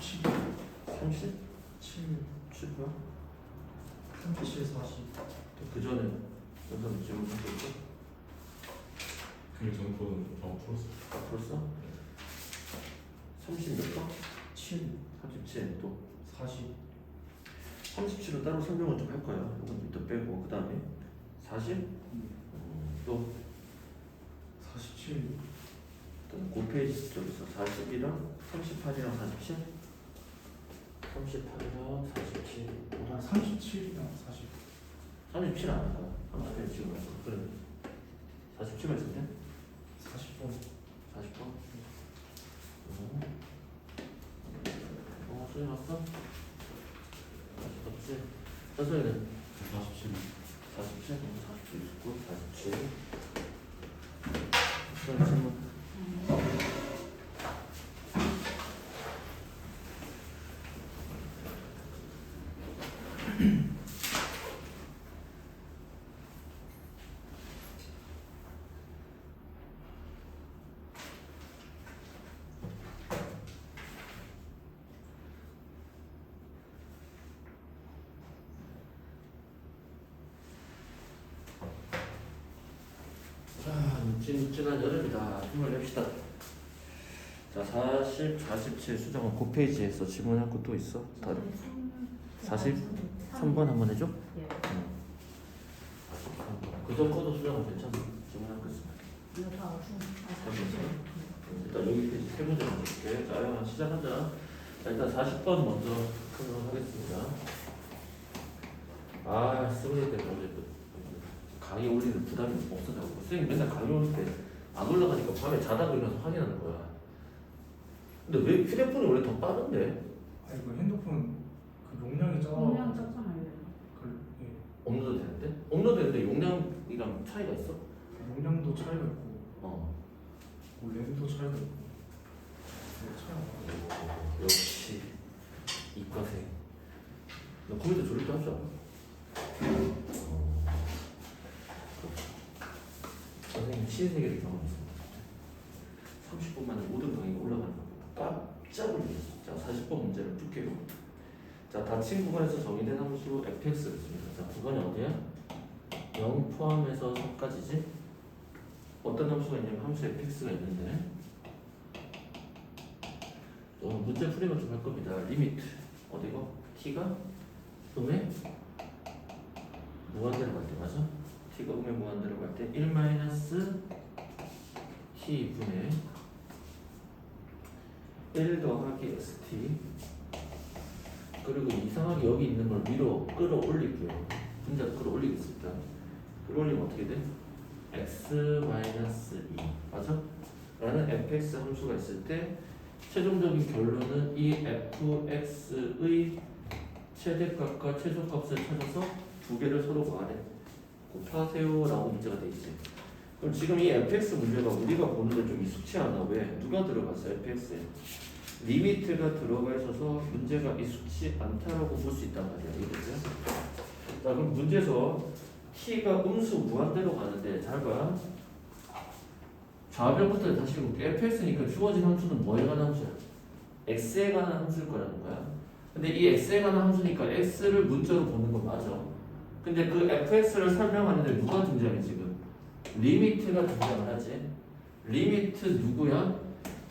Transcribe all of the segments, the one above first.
37 30? 7 7번? 37 40 그 전에 여기서 질문 좀 있어? 그 전코는 풀었어. 풀었어? 30 몇 번? 7 37 또 40 37은 따로 설명을 좀 할 거야. 이건 이따 빼고 그 다음에 40? 또 47 그 페이지 쪽에서 40이랑 38이랑 47? 38이랑 47 37이랑 40 37 안 할까? 37 지금 할까? 그래 47만 있을 때? 40번 40번? 소리 났어? 없지? 선생님은 47. 47? 47 있고 47 질문 묵진묵진한 여름이다. 힘을 냅시다. 자, 40, 47 수정은 그 페이지에서 질문할 거 또 있어? 다른 40? 3번 한번 해줘? 예. 그전 거도 수정은 괜찮아. 질문할 거 있어. 이거 다 없음. 일단 여기 페이지 세 문제만 볼게. 자, 아영아 시작하자. 자, 일단 40번 먼저 풀도록 하겠습니다. 아, 쓰레기 때문에 어제 강의 올리는 부담이 없어져가지고 선생님 맨날 강의 올 때 안 올라가니까 밤에 자다가 일어나서 확인하는 거야. 근데 왜 휴대폰이 원래 더 빠른데? 아 이거 핸드폰 그 용량이 작아 용량 작잖아요. 예. 업로드 되는데? 업로드 되는데 용량이랑 차이가 있어? 용량도 차이가 있고 어. 뭐 램도 차이가 있고 차이가 많아 역시 이과생. 너 컴퓨터 조립도 할 줄 알아? 선생님 신세계를 경험했습니다. 30분 만에 모든 강의가 올라가는 거 깜짝 놀랐어. 자, 40번 문제를 풀게요. 자, 닫힌 구간에서 정의된 함수 fx를 씁니다. 자, 구간이 어디야? 0 포함해서 3까지지? 어떤 함수가 있냐면 함수 fx가 있는데 문제 풀이만 좀 할 겁니다. 리미트 어디고? t가 음에 무한대로 갈 때 맞아? t가 음에 무한대로 갈 때 1 t 분의 1 더하기 xt 그리고 이상하게 여기 있는 걸 위로 끌어올릴게요. 분자 끌어올리겠습니다. 끌어올리면 어떻게 돼? x-2 맞아? 라는 fx 함수가 있을 때 최종적인 결론은 이 fx의 최대값과 최소값을 찾아서 두 개를 서로 뭐하래? 곱하세요 라고 문제가 돼 있지. 그럼 지금 이 fx 문제가 우리가 보는데 좀 익숙치 않아. 왜? 누가 들어갔어? fx에 리미트가 들어가 있어서 문제가 익숙치 않다라고 볼 수 있단 말이야. 이거죠? 자, 그럼 문제에서 t가 음수 무한대로 가는데 잘 봐. 좌변부터 다시 볼게. fx니까 주어진 함수는 뭐에 관한 함수야? x에 관한 함수일 거라는 거야. 근데 이 x에 관한 함수니까 x를 문자로 보는 건 맞아. 근데 그 fx를 설명하는데 누가 등장해 지금? 리미트가 등장을 하지. 리미트 누구야?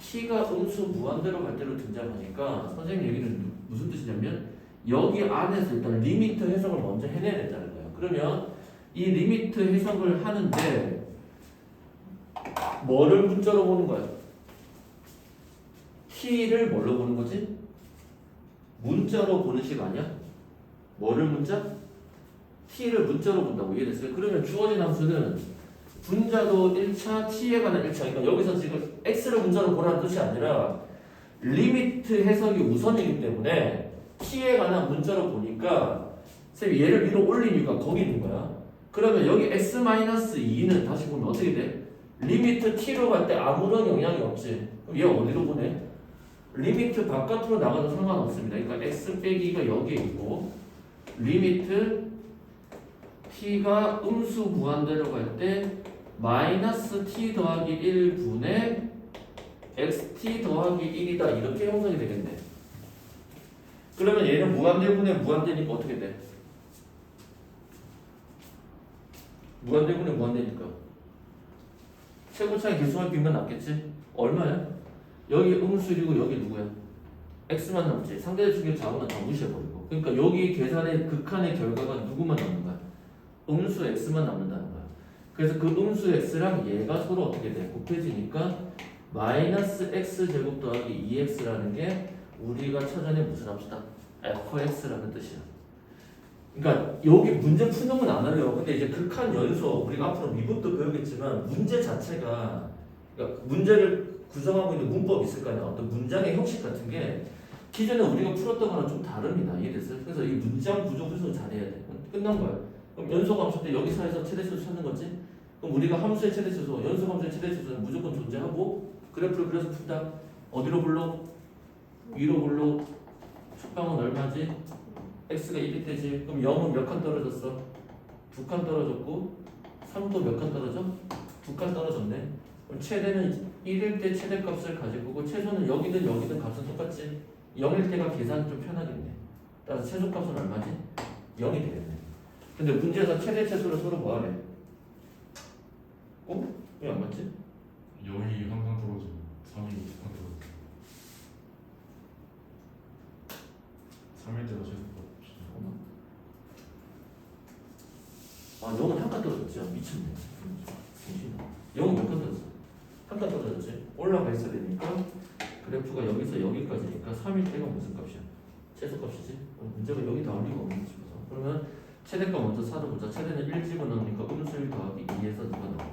t가 음수 무한대로 갈 때로 등장하니까 선생님 얘기는 무슨 뜻이냐면 여기 안에서 일단 리미트 해석을 먼저 해내야 된다는 거야. 그러면 이 리미트 해석을 하는데 뭐를 문자로 보는 거야? t를 뭘로 보는 거지? 문자로 보는 식 아니야? 뭐를 문자? t를 문자로 본다고 이해됐어요? 그러면 주어진 함수는 분자도 1차, t에 관한 1차. 그러니까 여기서 지금 x를 문자로 보라는 뜻이 아니라 리미트 해석이 우선이기 때문에 t에 관한 문자로 보니까 쌤이 얘를 위로 올린 이유가 거기 있는 거야. 그러면 여기 x-2는 다시 보면 어떻게 돼? 리미트 t로 갈 때 아무런 영향이 없지. 그럼 얘 어디로 보내? 리미트 바깥으로 나가도 상관없습니다. 그러니까 x 빼기가 여기에 있고 리미트 t가 음수 무한대로 갈 때 마이너스 t 더하기 1분의 xt 더하기 1이다. 이렇게 형성이 되겠네. 그러면 얘는 무한대분의 무한대니까 어떻게 돼? 무한대분의 무한대니까 최고차의 개수만 비면 낫겠지? 얼마야? 여기 음수 1이고 여기 누구야? x만 남지. 상대적인 자원은 다 무시해버리고. 그러니까 여기 계산의 극한의 결과가 누구만 남는 거야? 음수 x만 남는다는 거야. 그래서 그 음수 x랑 얘가 서로 어떻게 돼? 곱해지니까 마이너스 x제곱 더하기 2x라는 게 우리가 찾아낸 무슨 합시다? fx라는 뜻이야. 그러니까 여기 문제 푸는 건 안 하려고. 근데 이제 극한 연소 우리가 앞으로 미분도 배우겠지만 문제 자체가 그러니까 문제를 구성하고 있는 문법이 있을 거 아니야. 어떤 문장의 형식 같은 게 기존에 우리가 풀었던 거랑 좀 다릅니다. 이해됐어요? 그래서 이 문장 구조 분석을 잘해야 돼. 끝난 거야. 그럼 연소가 함수 때 여기 사이에서 최대치수 찾는 거지? 그럼 우리가 함수의 최대치수, 연소 함수의 최대치수는 무조건 존재하고 그래프를 그려서 푼다. 어디로 불러? 위로 불러. 축방은 얼마지? x가 1이 되지. 그럼 0은 몇 칸 떨어졌어? 2칸 떨어졌고 3도 몇 칸 떨어져? 2칸 떨어졌네. 그럼 최대는 1일 때 최대값을 가질 거고 최소는 여기든 여기든 값은 똑같지. 0일 때가 계산 좀 편하겠네. 따라서 최소값은 얼마지? 0이 되겠네. 근데 문제에서 최대 최소를 서로 뭐하래? 어? 왜 안 맞지? 0이 항상 떨어지고 3이 항상 떨어지고 3일 때가 최소값. 아 0은 한 칸 떨어졌지. 미쳤네. 0은 몇 칸 떨어졌어? 한 칸 떨어졌지. 올라가 있어야 되니까 그래프가 여기서 여기까지니까 3일 때가 무슨 값이야? 최소값이지. 문제가 여기 나올 리가 없는 집어서. 그러면 최대값 먼저 찾아보자. 최대는 1 집어넣으니까 음수 1 더하기 2에서 누가 나와?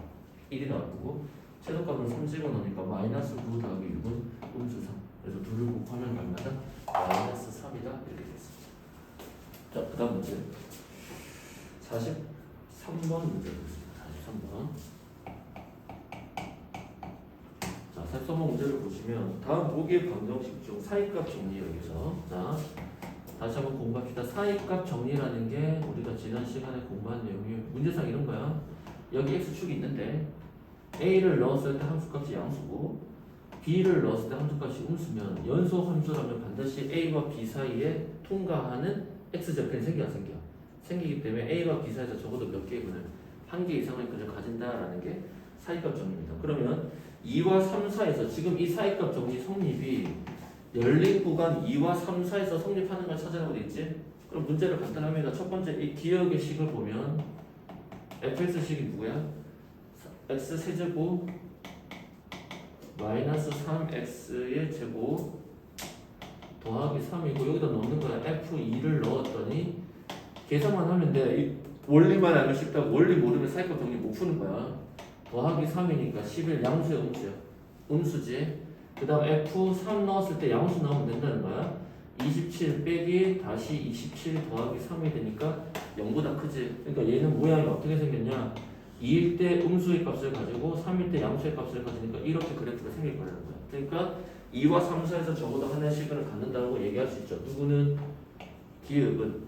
1이 나올 거고 최소값은 3 집어넣으니까 마이너스 9 더하기 6은 음수 3. 그래서 둘을 곱하면 얼마다? 마이너스 3이다. 이렇게 됐습니다. 자, 그 다음 문제 43번 문제 보겠습니다. 43번. 자, 43번 문제를 보시면 다음 보기의 방정식 중 사이값 정리 여기서 자 다시 한번 공부합시다. 사이값 정리라는 게 우리가 지난 시간에 공부한 내용이 문제상 이런 거야. 여기 x축이 있는데 a를 넣었을 때 함수값이 양수고 b를 넣었을 때 함수값이 음수면 연소 함수라면 반드시 a와 b 사이에 통과하는 x절편이 생겨 안 생겨? 생기기 때문에 a와 b 사이에서 적어도 몇 개의 근을 한 개 이상의 근을 가진다라는 게 사이값 정리입니다. 그러면 2와 3 사이에서 지금 이 사이값 정리 성립이 열린 구간 2와 3 사이에서 성립하는 걸 찾으라고 돼 있지? 그럼 문제를 간단합니다. 첫 번째 이 기억의 식을 보면 fx식이 누구야? x 세제곱 마이너스 3x의 제곱 더하기 3이고 여기다 넣는 거야. f2를 넣었더니 계산만 하면 돼. 이 원리만 알면 쉽다고. 원리 모르면 사이값 정리 못 푸는 거야. 더하기 3이니까 11 양수야 음수야. 음수지. 그 다음 F3 넣었을 때 양수 나오면 된다는 거야. 27 빼기 다시 27 더하기 3이 되니까 0보다 크지. 그러니까 얘는 모양이 어떻게 생겼냐. 2일 때 음수의 값을 가지고 3일 때 양수의 값을 가지니까 이렇게 그래프가 생길 거라는 거야. 그러니까 2와 3 사이에서 적어도 하나의 시간을 갖는다고 얘기할 수 있죠. 누구는? 기억은.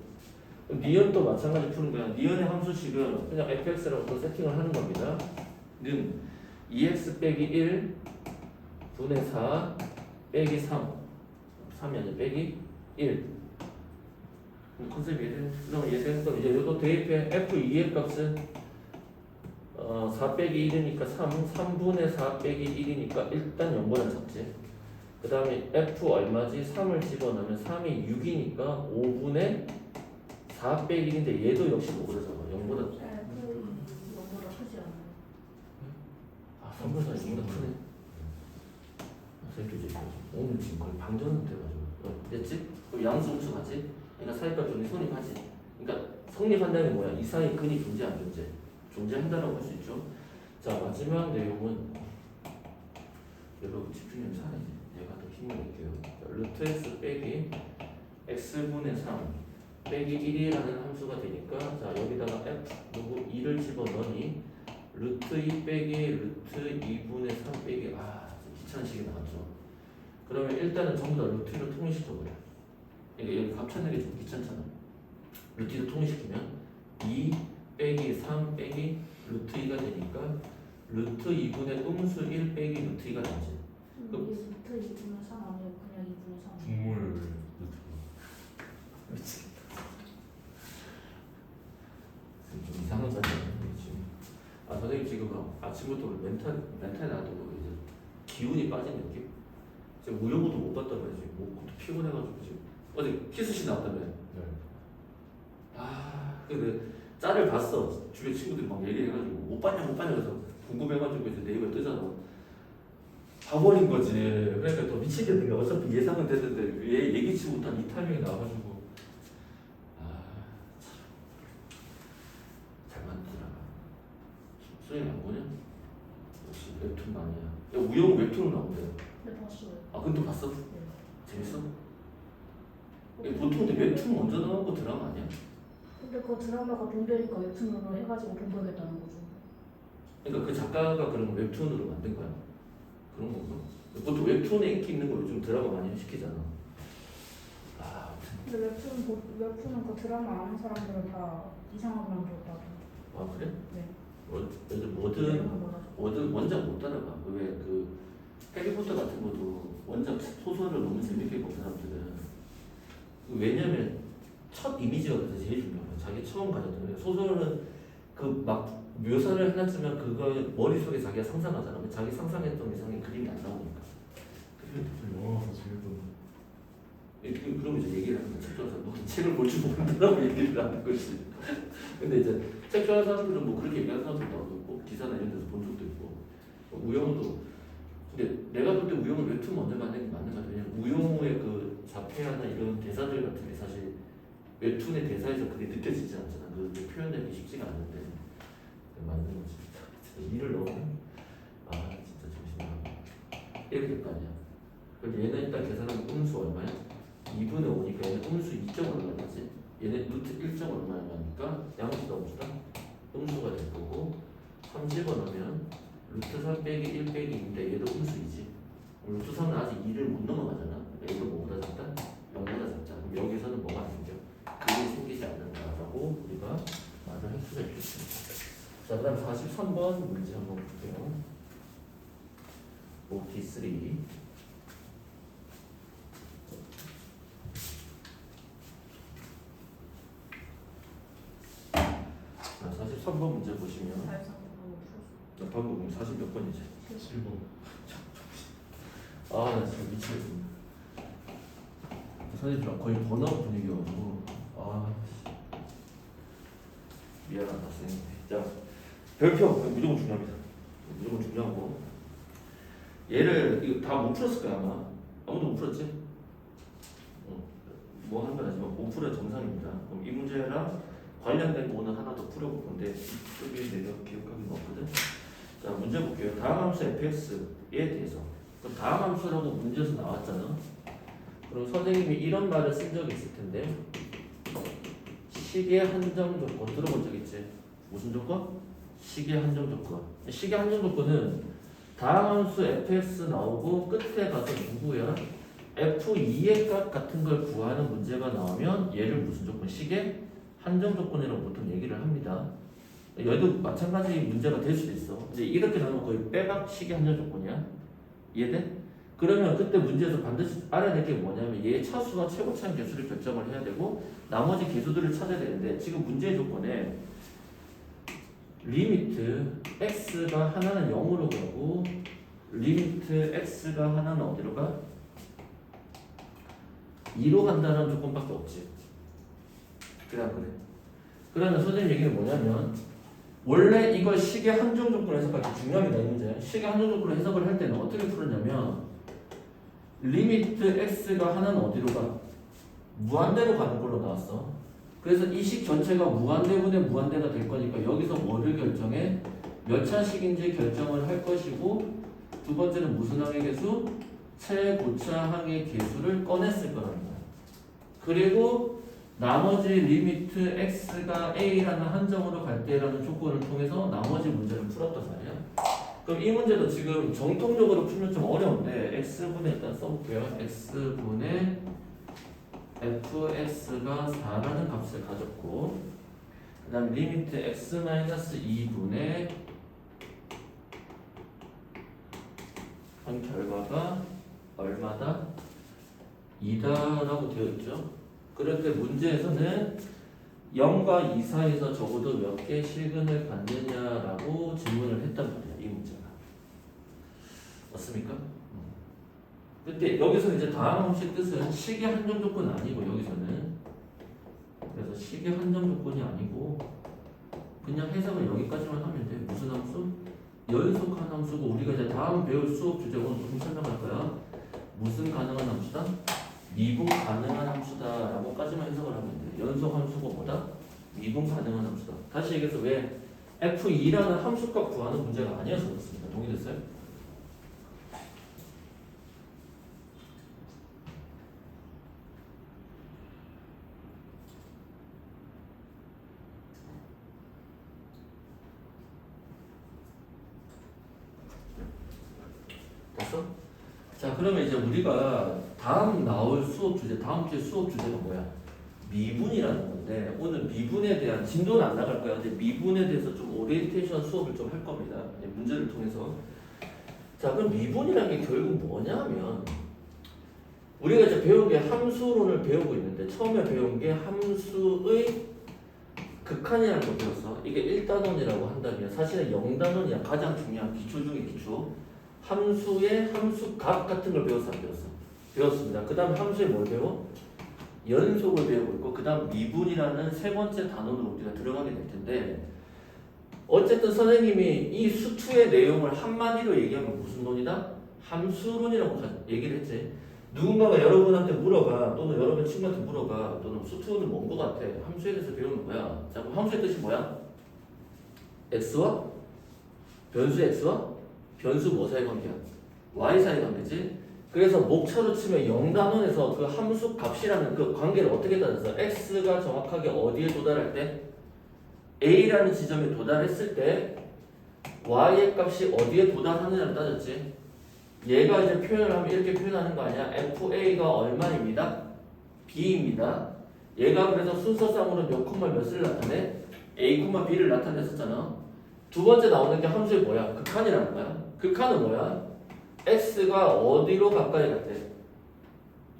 니은도 마찬가지 푸는 거야. 니은의 함수식은 그냥 fx라고 또 세팅을 하는 겁니다. 는 2x 빼기 1 분의 4 빼기 3 3이 아니라 빼기 1 컨셉이 이래. 그럼 얘는 이제 이것도 대입해. f2의 값은 4 빼기 1이니까 3분의 4 빼기 1이니까 일단 0보다 작지. 그 다음에 f 얼마지? 3을 집어넣으면 3이 6이니까 5분의 4 빼기 1인데 얘도 역시 뭐보다 작아. 0보다 이거보다 크지 않아요? 3보다 0보다 크네. 새끼지. 오늘 지금 거의 방전 돼가지고 됐지? 그럼 양수 음수 같지? 그러니까 사이값 정리 성립하지. 그러니까 성립한다는 게 뭐야? 이 사이 근이 존재 안 존재? 존재한다라고 할 수 있죠. 자 마지막 내용은 여러분 집중력 잘해야지. 내가 더 힘을 낼게요. 루트 x 빼기 x분의 3 빼기 1이라는 함수가 되니까 자 여기다가 f 누구 2를 집어넣으니 루트 2 빼기 루트 2분의 3 빼기 귀찮은 식이 나왔죠. 그러면 일단은 전부 다 루트 2로 통일시켜버려. 그러니까 여기 값 찾는 게 좀 귀찮잖아. 루트 2로 통일시키면 2 빼기 3 빼기 루트 2가 되니까 루트 2분의 음수 1 빼기 루트 2가 나오지. 이게 루트 2분의 3 아니에요? 그냥 2분의 3? 분모를 루트로 미치겠다. 좀 이상한 거 같아요. 지금. 아 선생님 지금 아침부터 멘탈 놔두고 이제 기운이 빠진 느낌? 지금 우영우도 못 봤단 말이지. 목도 피곤해가지고 지금 어제 키스씬 나왔다며. 네. 아 근데 짤을 봤어. 주변 친구들이 막 얘기해가지고 못 봤냐 그래서 궁금해가지고 이제 네이버에 뜨잖아. 봐버린 거지. 그러니까 또 미치겠는 거야. 어차피 예상은 됐는데 왜 예기치 못한 이 타이밍에 나와가지고 잘 만들더라. 수행 안 보냐? 역시 웹툰 아니야. 야 우영우 웹툰은 나온대. 네, 봤어요. 아 근데 봤어? 네. 재밌어? 보통 근데 웹툰 먼저 나온 거 드라마 아니야? 근데 그 드라마가 동대니까 웹툰으로 해가지고 공부하겠다는 거죠. 그러니까 그 작가가 그런 거 웹툰으로 만든 거야? 그런 건가? 보통 웹툰에 인기 있는 거 요즘 드라마 많이 시키잖아. 아, 근데 웹툰은 그 드라마 아는 사람들은 다 이상하게 만들었다고. 아 그래? 네. 요즘 내용은 몰라서. 원작 못 따라가. 왜 그 해리포터 같은 것도 원작 소설을 너무 재밌게 본 사람들은 왜냐면 첫 이미지가 그래서 제일 중요한 거야. 자기 처음 가졌던 거야. 소설은 그 막 묘사를 해놨지만 그거 머릿속에 자기가 상상하잖아. 근데 자기 상상했던 이상의 그림이 안 나오니까. 영화 가서 재밌던. 그럼 이제 얘기를 하는 거야. 책 좋아하는 사람, 너 책을 볼 줄 모른다고 얘기를 하는 거지. 근데 이제 책 좋아하는 사람들은 뭐 그렇게 얘기하는 사람들도 있고 기사나 이런 데서 본 적도 있고 우영우도 근데 내가 볼 때 우영우 웹툰 먼저 만든 게 맞는 것 같아. 왜냐면 우영우의 그 자폐아나 이런 대사들 같은 게 사실 웹툰의 대사에서 그게 느껴지지 않잖아. 그 표현하기 쉽지가 않은데 맞는 거지. 진짜 일을 너무 진짜 정신나고 이렇게 될 거 아니야. 그럼 얘는 일단 계산하면 음수 얼마야? 2분의 5니까 얘는 음수 2점 얼마지? 얘는 루트 1점 얼마니까 양수다 음수다? 음수가 될 거고 30원하면 루트 3 빼기 1 빼기 2인데 얘도 음수이지. 루트 3은 아직 2를 못 넘어가잖아. 얘도 뭐보다 작다? 0보다 작다. 그럼 여기서는 뭐가 안 생겨? 그게 생기지 않는다라고 우리가 말을 할 수가 있겠습니다. 자, 그 다음 43번 문제 한번 볼게요. OT3. 자, 43번 문제 보시면 방금 40몇 번이지? 7번. 나 진짜 미치겠습니다. 선생님이랑 거의 번아웃 분위기여가지고 미안하다 선생님. 자, 별표 무조건 중요합니다. 무조건 중요하고 얘를 이거 다 못 풀었을 거야 아마. 아무도 못 풀었지? 뭐 하는 건 아니지만 못 풀어야 정상입니다. 그럼 이 문제랑 관련된 거 오늘 하나 더 풀어볼 건데 이쪽에 내가 기억하기는 없거든. 자, 문제 볼게요. 다음 함수 fx에 대해서. 그럼 다음 함수라고 문제에서 나왔잖아. 그럼 선생님이 이런 말을 쓴 적이 있을 텐데 식의 한정 조건 들어본 적 있지? 무슨 조건? 식의 한정 조건. 식의 한정 조건은 다음 함수 fx 나오고 끝에 가서 누구야? f2의 값 같은 걸 구하는 문제가 나오면 얘를 무슨 조건? 식의 한정 조건이라고 보통 얘기를 합니다. 얘도 마찬가지 문제가 될 수도 있어. 이제 이렇게 나오면 거의 빼박 식의 한정 조건이야. 이해돼? 그러면 그때 문제에서 반드시 알아야 될 게 뭐냐면 얘의 차수와 최고차인 개수를 결정을 해야 되고 나머지 개수들을 찾아야 되는데 지금 문제의 조건에 리미트 x가 하나는 0으로 가고 리미트 x가 하나는 어디로 가? 2로 간다는 조건밖에 없지. 그래 안 그래? 그러면 선생님 얘기는 뭐냐면 원래 이걸 식의 한정 조건으로 해석할 때 중요합니다. 이 문제. 식의 한정 조건으로 해석을 할 때는 어떻게 풀었냐면 리미트 x가 하나는 어디로 가? 무한대로 가는 걸로 나왔어. 그래서 이 식 전체가 무한대분의 무한대가 될 거니까 여기서 뭐를 결정해? 몇 차식인지 결정을 할 것이고 두 번째는 무슨 항의 개수? 최고차 항의 개수를 꺼냈을 거라는 거야. 그리고 나머지 리미트 x가 a라는 한정으로 갈 때라는 조건을 통해서 나머지 문제를 풀었단 말이야. 그럼 이 문제도 지금 정통적으로 풀면 좀 어려운데 x분의 일단 써볼게요. x분의 fx가 4라는 값을 가졌고 그 다음 리미트 x-2분의 한 결과가 얼마다? 2다라고 되어 있죠. 그럴 때 문제에서는 0과 2 사이에서 적어도 몇 개 실근을 갖느냐라고 질문을 했단 말이야. 이 문제가. 맞습니까? 근데 여기서 이제 다음 함수의 뜻은 시계 한정 조건은 아니고 여기서는 그래서 시계 한정 조건이 아니고 그냥 해석을 여기까지만 하면 돼. 무슨 함수? 연속한 함수고 우리가 이제 다음 배울 수업 주제 오늘 좀 설명할 거야. 무슨 가능한 함수다? 미분 가능한 함수다라고까지만 해석을 하면 돼. 연속 함수고 뭐다? 미분 가능한 함수다. 다시 얘기해서 왜 F2라는 함수값 구하는 문제가 아니어서 그렇습니다. 동의됐어요? 됐어? 자, 그러면 이제 우리가 다음 나올 수업 주제, 다음 주에 수업 주제가 뭐야? 미분이라는 건데 오늘 미분에 대한 진도는 안 나갈 거야. 근데 미분에 대해서 좀 오리엔테이션 수업을 좀 할 겁니다. 문제를 통해서. 자, 그럼 미분이라는 게 결국 뭐냐면 우리가 이제 배운 게 함수론을 배우고 있는데 처음에 배운 게 함수의 극한이라는 걸 배웠어. 이게 1단원이라고 한다면 사실은 0단원이야. 가장 중요한 기초 중에 기초. 함수의 함수값 같은 걸 배웠어, 안 배웠어? 배웠습니다. 그 다음 함수에 뭘 배워? 연속을 배우고 있고 그 다음 미분이라는 세 번째 단원으로 우리가 들어가게 될 텐데 어쨌든 선생님이 이 수투의 내용을 한마디로 얘기하면 무슨 논이다? 함수론이라고 얘기를 했지. 누군가가 여러분한테 물어봐 또는 여러분 친구한테 물어봐 또는 수투는 뭔 거 같아? 함수에 대해서 배우는 거야. 자, 그럼 함수의 뜻이 뭐야? x와 변수 x와 변수 뭐 사이 관계야? y 사이 관계지? 그래서 목차로 치면 0단원에서 그 함수 값이라는 그 관계를 어떻게 따졌어? x가 정확하게 어디에 도달할 때? a라는 지점에 도달했을 때 y의 값이 어디에 도달하느냐를 따졌지. 얘가 이제 표현을 하면 이렇게 표현하는 거 아니야? fa가 얼마입니다? b입니다. 얘가 그래서 순서상으로 몇 콤마 몇을 나타내? a, b를 나타냈었잖아. 두 번째 나오는 게 함수의 뭐야? 극한이라는 거야. 극한은 뭐야? x가 어디로 가까이 갔대?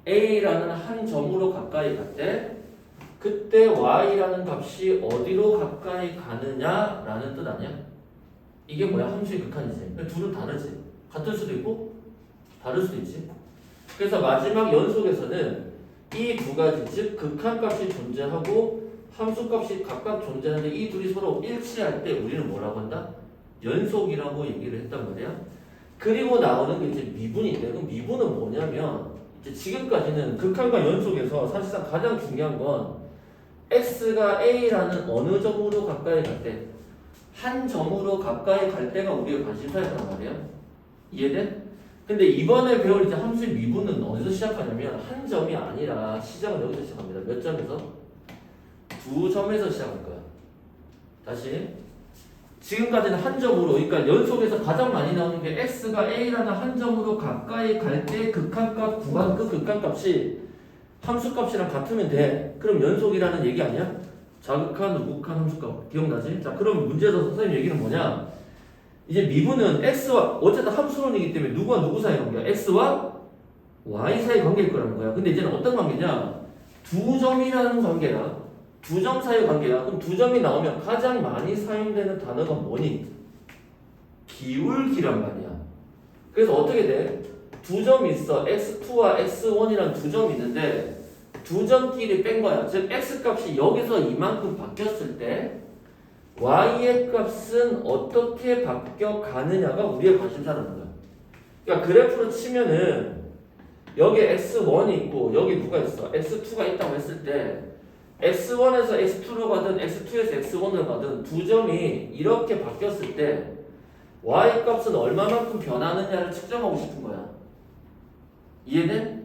a라는 한 점으로 가까이 갔대. 그때 y라는 값이 어디로 가까이 가느냐라는 뜻 아니야? 이게 뭐야? 함수의 극한이지. 둘은 다르지. 같을 수도 있고 다를 수도 있지. 그래서 마지막 연속에서는 이 두 가지, 즉 극한값이 존재하고 함수값이 각각 존재하는데 이 둘이 서로 일치할 때 우리는 뭐라고 한다? 연속이라고 얘기를 했단 말이야. 그리고 나오는 게 이제 미분인데, 그럼 미분은 뭐냐면 이제 지금까지는 극한과 연속에서 사실상 가장 중요한 건 x가 a라는 어느 점으로 가까이 갈 때, 한 점으로 가까이 갈 때가 우리의 관심사였단 말이야. 이해돼? 근데 이번에 배울 이제 함수의 미분은 어디서 시작하냐면 한 점이 아니라 시작은 여기서 시작합니다. 몇 점에서? 두 점에서 시작할 거야. 다시. 지금까지는 한 점으로, 그러니까 연속에서 가장 많이 나오는 게 x가 a라는 한 점으로 가까이 갈 때 극한값 구한 그 극한값이 함수값이랑 같으면 돼. 그럼 연속이라는 얘기 아니야? 자극한, 우극한 함수값. 기억나지? 자, 그럼 문제에서 선생님 얘기는 뭐냐? 이제 미분은 x와 어쨌든 함수론이기 때문에 누구와 누구 사이 관계야? x와 y 사이 관계일 거라는 거야. 근데 이제는 어떤 관계냐? 두 점이라는 관계야. 두 점 사이 관계야. 그럼 두 점이 나오면 가장 많이 사용되는 단어가 뭐니? 기울기란 말이야. 그래서 어떻게 돼? 두 점이 있어. x2와 x1이라는 두 점이 있는데 두 점끼리 뺀 거야. 즉 x값이 여기서 이만큼 바뀌었을 때 y의 값은 어떻게 바뀌어 가느냐가 우리의 관심사라는 거야. 그러니까 그래프로 치면은 여기 x1이 있고 여기 누가 있어? x2가 있다고 했을 때 x1에서 x2로 가든 x2에서 x1으로 가든 두 점이 이렇게 바뀌었을 때 y 값은 얼마만큼 변하느냐를 측정하고 싶은 거야. 이해돼?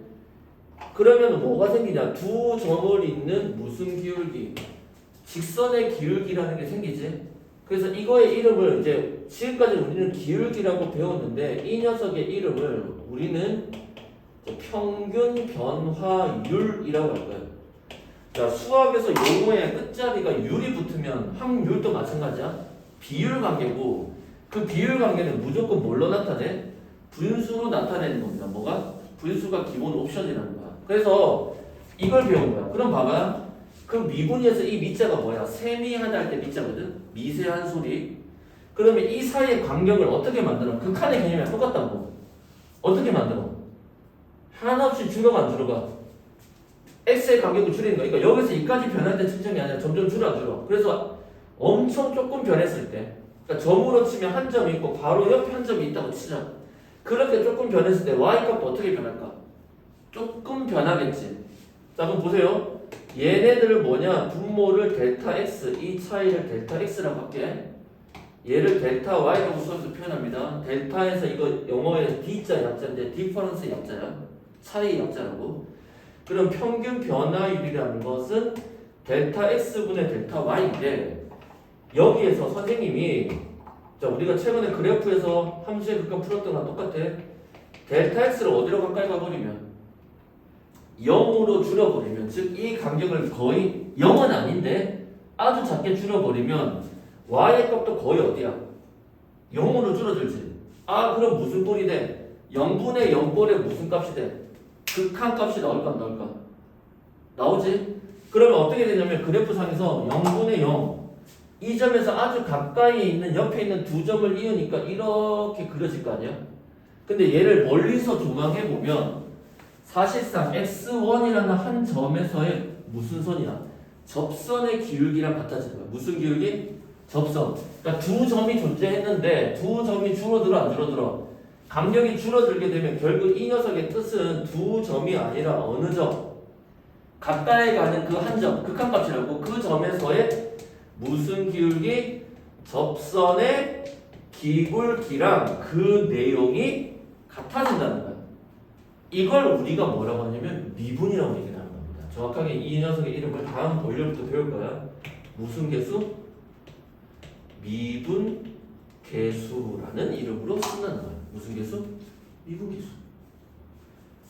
그러면 뭐가 생기냐? 두 점을 잇는 무슨 기울기? 직선의 기울기라는 게 생기지. 그래서 이거의 이름을 이제 지금까지 우리는 기울기라고 배웠는데 이 녀석의 이름을 우리는 평균 변화율이라고 할 거예요. 자, 수학에서 용어의 끝자리가 율이 붙으면 확률도 마찬가지야. 비율 관계고 그 비율 관계는 무조건 뭘로 나타내? 분수로 나타내는 겁니다. 뭐가? 분수가 기본 옵션이라는 거야. 그래서 이걸 배운 거야. 그럼 봐봐. 그 미분에서 이 미자가 뭐야? 세미하다 할 때 미자거든. 미세한 소리. 그러면 이 사이의 간격을 어떻게 만들어? 극한의 개념이랑 똑같다고. 어떻게 만들어? 하나 없이 줄어가 안 줄어가? x의 간격을 줄이는 거야. 그러니까 여기서 이까지 변할 때 측정이 아니라 점점 줄어. 그래서 엄청 조금 변했을 때, 그러니까 점으로 치면 한 점이 있고 바로 옆에 한 점이 있다고 치자. 그렇게 조금 변했을 때 y값도 어떻게 변할까? 조금 변하겠지. 자, 그럼 보세요. 얘네들을 뭐냐? 분모를 델타 x, 이 차이를 델타 x라고 할게. 얘를 델타 y라고 써서 표현합니다. 델타에서 이거 영어에 d자 약자인데 디퍼런스 약자야. 차이 약자라고. 그럼 평균 변화율이라는 것은 델타 x분의 델타 y인데 여기에서 선생님이 자 우리가 최근에 그래프에서 함수의 극한 풀었던 거랑 똑같아. 델타 x를 어디로 가까이 가버리면 0으로 줄여버리면 즉 이 간격을 거의 0은 아닌데 아주 작게 줄여버리면 y의 값도 거의 어디야? 0으로 줄어들지. 아 그럼 무슨 꼴이 돼? 0분의 0꼴에 무슨 값이 돼? 극한 값이 나올까 안 나올까? 나오지? 그러면 어떻게 되냐면 그래프상에서 0분의 0 이 점에서 아주 가까이 있는 옆에 있는 두 점을 이으니까 이렇게 그려질 거 아니야? 근데 얘를 멀리서 조망해보면 사실상 x1이라는 한 점에서의 무슨 선이야? 접선의 기울기랑 같아지는 거야. 무슨 기울기? 접선. 그러니까 두 점이 존재했는데 두 점이 줄어들어 안 줄어들어? 간격이 줄어들게 되면 결국 이 녀석의 뜻은 두 점이 아니라 어느 점? 가까이 가는 그 한 점, 극한값이라고. 그 점에서의 무슨 기울기? 접선의 기울기랑 그 내용이 같아진다는 거야. 이걸 우리가 뭐라고 하냐면 미분이라고 얘기를 하는 겁니다. 정확하게 이 녀석의 이름을 다음 원료부터 배울 거야. 무슨 개수? 미분 개수라는 이름으로 쓴다는 거야. 무슨 개수? 미분 개수.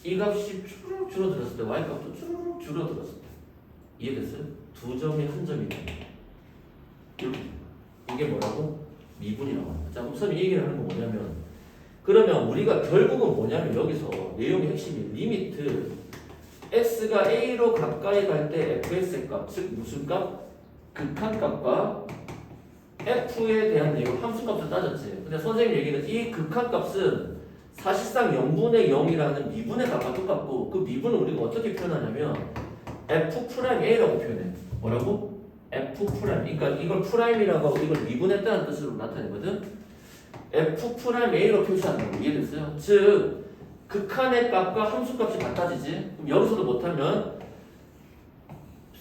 이 값이 쭈르륵 줄어들었을 때 y 값도 쭈르륵 줄어들었을 때 이해됐어요? 두 점이 한 점이 되는 이렇게 이게 뭐라고? 미분이라고 합니다. 자 그럼 선생님이 얘기를 하는 건 뭐냐면 그러면 우리가 결국은 뭐냐면 여기서 내용의 핵심이 리미트 x가 a로 가까이 갈 때 fx의 값, 즉 무슨 값? 극한값과 f에 대한 내용 함수값을 따졌지. 근데 선생님 얘기는 이 극한값은 사실상 0분의 0이라는 미분의 값과 똑같고 그 미분을 우리가 어떻게 표현하냐면 f'a라고 표현해. 뭐라고? f'. 그러니까 이걸 프라임이라고 하고 이걸 미분했다는 뜻으로 나타내거든. f'a로 표시한다고. 이해됐어요? 즉 극한의 값과 함수값이 같아지지. 그럼 여기서도 못하면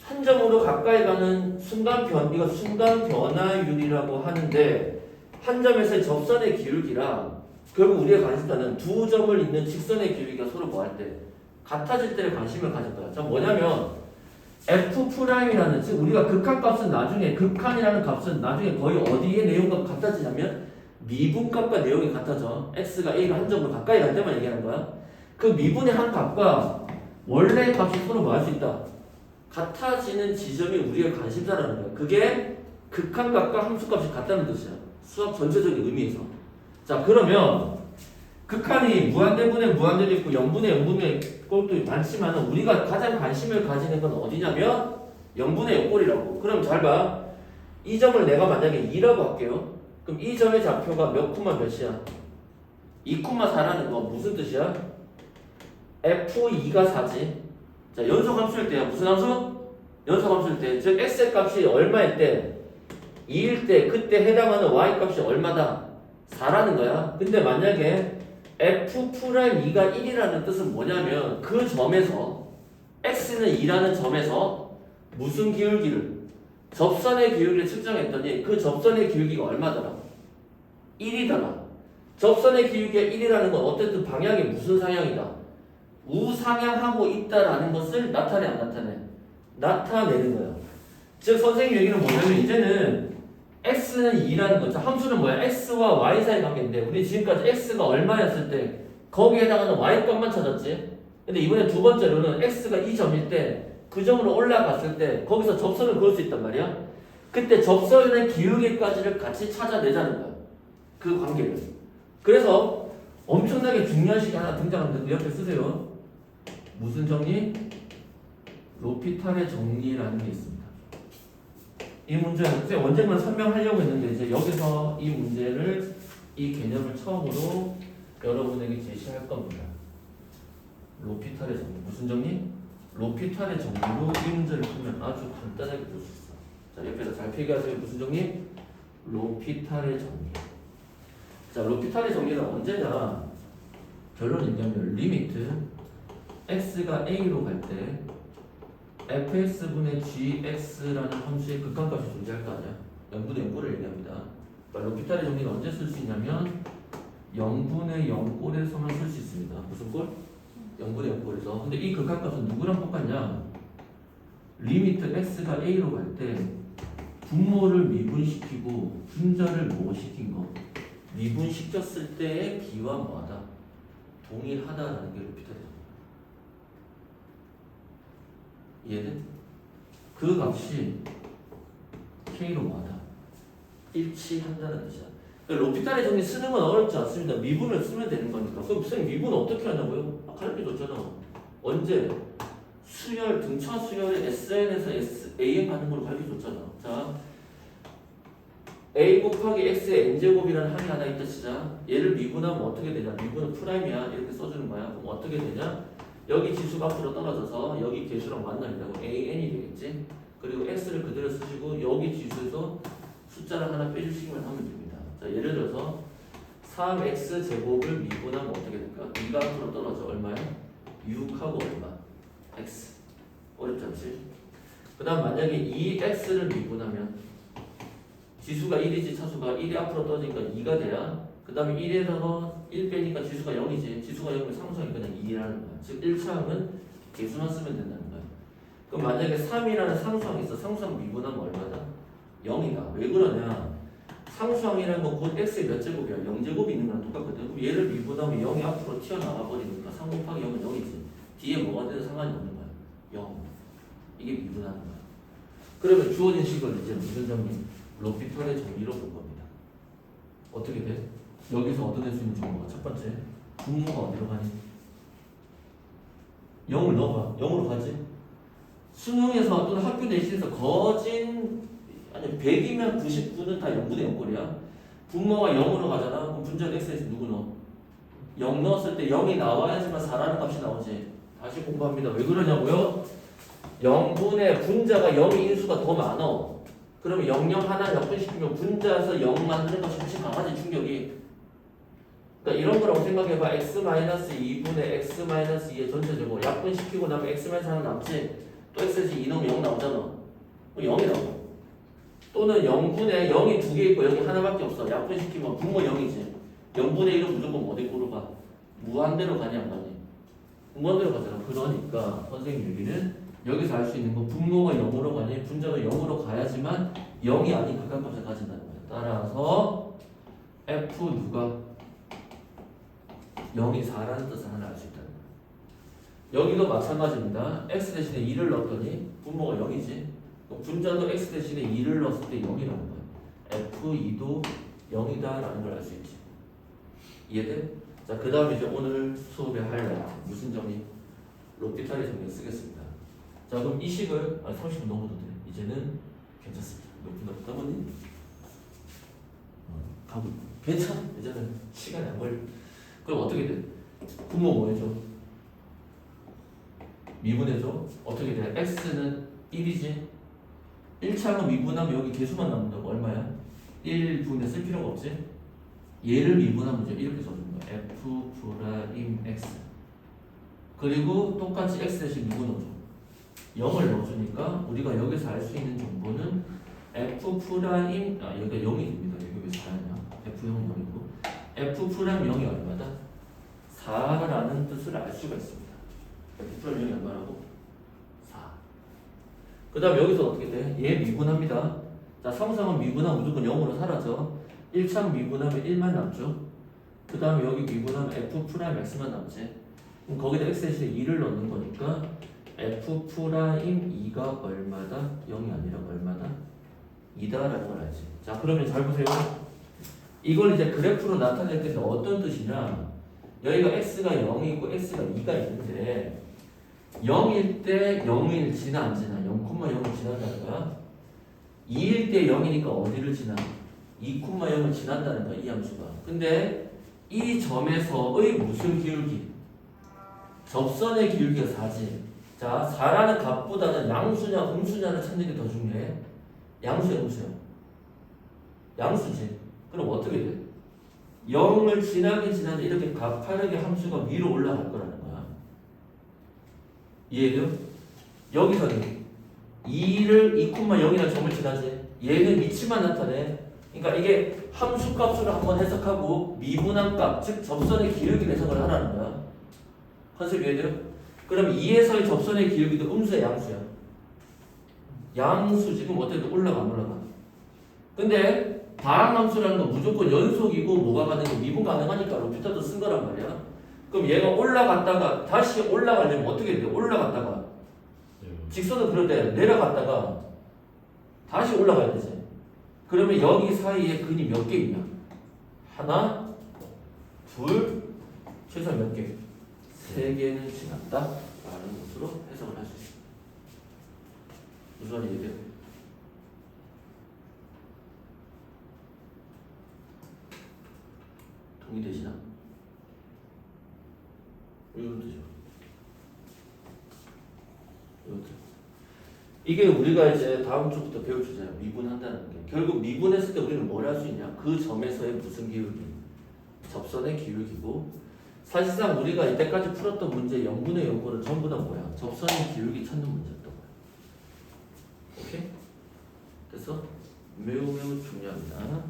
한 점으로 가까이 가는 이거 순간 변화율이라고 하는데 한 점에서의 접선의 기울기랑 결국 우리가 관심사는 두 점을 잇는 직선의 기울기가 서로 뭐 할 때 같아질 때에 관심을 가질 거야. 자 뭐냐면 f'이라는 즉 우리가 극한값은 나중에 극한이라는 값은 나중에 거의 어디에 내용과 같아지냐면 미분값과 내용이 같아져. x가 a로 한 점으로 가까이 갈 때만 얘기하는 거야. 그 미분의 한 값과 원래의 값이 서로 뭐 할 수 있다? 같아지는 지점이 우리가 관심사라는 거야. 그게 극한값과 함수값이 같다는 뜻이야. 수학 전체적인 의미에서. 자 그러면 극한이 무한대분의 무한대도 있고 0분의 0분의 꼴도 많지만 우리가 가장 관심을 가지는 건 어디냐면 0분의 0꼴이라고. 그럼 잘 봐. 이 점을 내가 만약에 2라고 할게요. 그럼 이 점의 좌표가 몇 콤마 몇이야? 2,4라는 거 무슨 뜻이야? f2가 4지. 자 연속함수일 때야. 무슨 함수? 연속함수일 때. 즉 x의 값이 얼마일 때? 2일 때 그때 해당하는 y 값이 얼마다? 4라는 거야. 근데 만약에 f'2가 1이라는 뜻은 뭐냐면 그 점에서 x는 2라는 점에서 무슨 기울기를 접선의 기울기를 측정했더니 그 접선의 기울기가 얼마더라? 1이더라. 접선의 기울기가 1이라는 건 어쨌든 방향이 무슨 상향이다? 우상향하고 있다라는 것을 나타내 안 나타내? 나타내는 거야. 즉 선생님 얘기는 뭐냐면 이제는 x는 2라는 거죠. 함수는 뭐야? x와 y 사이 관계인데 우리 지금까지 x가 얼마였을 때 거기에 해당하는 y 값만 찾았지. 근데 이번에 두 번째로는 x가 이 점일 때 그 점으로 올라갔을 때 거기서 접선을 그을 수 있단 말이야. 그때 접선의 기울기까지를 같이 찾아내자는 거야. 그 관계를. 그래서 엄청나게 중요한 식이 하나 등장하는데 그 옆에 쓰세요. 무슨 정리? 로피탈의 정리라는 게 있습니다. 이 문제는 그때 언젠가 설명하려고 했는데 이제 여기서 이 문제를 이 개념을 처음으로 여러분에게 제시할 겁니다. 로피탈의 정리. 무슨 정리? 로피탈의 정리로 이 문제를 풀면 아주 간단하게 볼 수 있어. 자, 옆에다 잘 필기하세요. 무슨 정리? 로피탈의 정리. 자, 로피탈의 정리는 언제냐? 결론 얘기하면 리미트 x가 a로 갈 때 fx분의 gx라는 함수의 극한값이 존재할 거 아니야? 0분의 0꼴을 얘기합니다. 그러니까 로피탈의 정리는 언제 쓸 수 있냐면 0분의 0꼴에서만 쓸 수 있습니다. 무슨 꼴? 0분의 0꼴에서. 근데 이 극한값은 누구랑 똑같냐? 리미트 x가 a로 갈 때 분모를 미분시키고 분자를 뭐시킨 거? 미분시켰을 때의 b와 뭐하다? 동일하다라는 게 로피탈의 정리. 이해돼? 그 값이 k로 뭐하다? 일치한다는 뜻이야. 그러니까 로피탈의 정리 쓰는 건 어렵지 않습니다. 미분을 쓰면 되는 거니까. 그럼 선생님 미분 어떻게 하냐고요? 가르쳐줬잖아. 언제? 수열, 등차 수열의 SN에서 AN 가는 걸로 가르쳐줬잖아. 자, A 곱하기 X의 N제곱이라는 항이 하나 있다 치자. 얘를 미분하면 어떻게 되냐? 미분은 프라임이야. 이렇게 써주는 거야. 그럼 어떻게 되냐? 여기 지수가 앞으로 떨어져서 여기 개수랑 만납니다. AN이 되겠지? 그리고 X를 그대로 쓰시고 여기 지수에서 숫자를 하나 빼주시기만 하면 됩니다. 자, 예를 들어서 3x 제곱을 미분하면 어떻게 될까? 2가 앞으로 떨어져. 얼마야? 6하고 얼마? x. 어렵지 않지? 그 다음 만약에 2x를 미분하면 지수가 1이지 차수가 1이 앞으로 떨어지니까 2가 돼야 그 다음에 1에서 1 빼니까 지수가 0이지. 지수가 0이면 상수항이 그냥 2라는 거야. 즉 1차항은 개수만 쓰면 된다는 거야. 그럼 만약에 3이라는 상수항이 있어. 상수항 미분하면 얼마다? 0이다. 왜 그러냐? 상수항이라는 건 곧 x의 몇 제곱이야? 0제곱이 있는 거랑 똑같거든. 그럼 얘를 미분하면 0이 앞으로 튀어나와 버리니까 3 곱하기 0은 0이지. 뒤에 뭐가 되든 상관이 없는 거야. 0. 이게 미분하는 거야. 그러면 주어진 식을 이제 무슨 정리? 로피탈의 정리로 볼 겁니다. 어떻게 돼? 여기서 얻어낼 수 있는 정보가 첫 번째, 분모가 어디로 가니? 0을 넣어봐. 0으로 가지? 수능에서 또는 학교 내신에서 거진 아니 100이면 99는 다 0분의 0꼴이야. 분모가 0으로 가잖아. 그럼 분자 x에서 누구 넣어? 0 넣었을 때 0이 나와야지만 4라는 값이 나오지. 다시 공부합니다. 왜 그러냐고요? 0분의 분자가 0의 인수가 더 많아. 그러면 0, 0 하나 약분시키면 분자에서 0 만드는 것이 훨씬 강하지, 충격이. 그러니까 이런 거라고 생각해봐. x-2분의 x-2의 전체제곱 약분시키고 나면 x-1 남지. 또 x에서 2 넣으면 0 나오잖아. 0이라고. 또는 0분의 0이 2개 있고 여기 하나밖에 없어. 약분시키면 분모 0이지. 0분의 1은 무조건 어디 꼬로 가? 무한대로 가냐 안 가니? 무한대로 가잖아. 그러니까 선생님 얘기는 여기서 알 수 있는 건 분모가 0으로 가니 분자가 0으로 가야지만 0이 아닌 극한값을 가진다는 거야. 따라서 f 누가 0이 4라는 뜻을 하나 알 수 있다는 거야. 여기도 마찬가지입니다. x 대신에 2를 넣었더니 분모가 0이지. 분자도 x 대신에 2를 넣었을 때 0이라는 거야. f2도 0이다라는 걸 알 수 있지. 이해돼? 자, 그 다음에 이제 오늘 수업의 하이라이트. 무슨 정리? 로피탈의 정리 쓰겠습니다. 자, 그럼 이 식을 30분 넘어도 돼. 이제는 괜찮습니다. 몇 분 남았니? 가고 괜찮아. 이제는 시간이 안 걸려. 그럼 어떻게 돼? 분모 뭐 해줘? 미분해줘. 어떻게 돼? x는 1이지. 1차항은 미분하면 여기 개수만 남는다고. 얼마야? 1분에 쓸 필요가 없지. 얘를 미분하면 이제 이렇게 써주는 거야. f 프라임 x. 그리고 똑같이 x 대신 누구 넣어줘? 0을 넣어주니까 우리가 여기서 알 수 있는 정보는 f 프라임 여기가 0이 됩니다. 여기 왜 4냐? f 0이 0이고 f 프라임 0이 얼마다? 4라는 뜻을 알 수가 있습니다. f 프라임 0이 얼마라고? 4. 그 다음 여기서 어떻게 돼? 얘 미분합니다. 자, 상수항은 미분하면 무조건 0으로 사라져. 1차항 미분하면 1만 남죠. 그 다음에 여기 미분하면 f 프라임 x만 남지. 그럼 거기다 x 대신에 2를 넣는 거니까 f 프라임 2가 얼마다? 0이 아니라 얼마다? 2다라는 걸 알지. 자, 그러면 잘 보세요. 이걸 이제 그래프로 나타낼 때는 어떤 뜻이냐? 여기가 x가 0이고 x가 2가 있는데 0일 때 0일 지나 안 지나? 0,0을 지난다는 거야. 2일 때 0이니까 어디를 지나? 2,0을 지난다는 거야, 이 함수가. 근데 이 점에서의 무슨 기울기? 접선의 기울기가 4지. 자, 4라는 값보다는 양수냐 음수냐를 찾는 게 더 중요해. 양수야, 음수야? 양수지. 그럼 어떻게 돼? 0을 지나긴 지나는데 이렇게 가파르게 함수가 위로 올라갈 거라는 거야. 이해돼요? 여기서는 2를 2,0이라는 점을 지나지. 얘는 위치만 나타내. 그러니까 이게 함수 값으로 한번 해석하고 미분한 값, 즉 접선의 기울기를 해석을 하라는 거야. 컨셉 이해돼요? 그럼 2에서의 접선의 기울기도 음수야, 양수야? 양수. 지금 어떻게 올라가 안 올라가? 근데 다항함수라는 건 무조건 연속이고 뭐가 가능해? 미분 가능하니까 루피터도 쓴 거란 말이야. 그럼 얘가 올라갔다가 다시 올라가려면 어떻게 돼? 올라갔다가 직선을 그릴 때 내려갔다가 다시 올라가야 되지. 그러면 여기 사이에 근이 몇 개 있냐? 하나, 둘, 최소한 몇 개? 3개는 지났다 라는 것으로 해석을 할 수 있습니다. 무슨 말인지 이해돼요? 동의되시나? 이건 되죠. 이게 우리가 이제 다음 주부터 배울 주제야. 미분한다는 게. 결국 미분했을 때 우리는 뭘 할 수 있냐? 그 점에서의 무슨 기울기? 접선의 기울기고, 사실상 우리가 이때까지 풀었던 문제 0분의 요거는 전부 다 뭐야? 접선의 기울기 찾는 문제였던 거야. 오케이? 그래서 매우 중요합니다.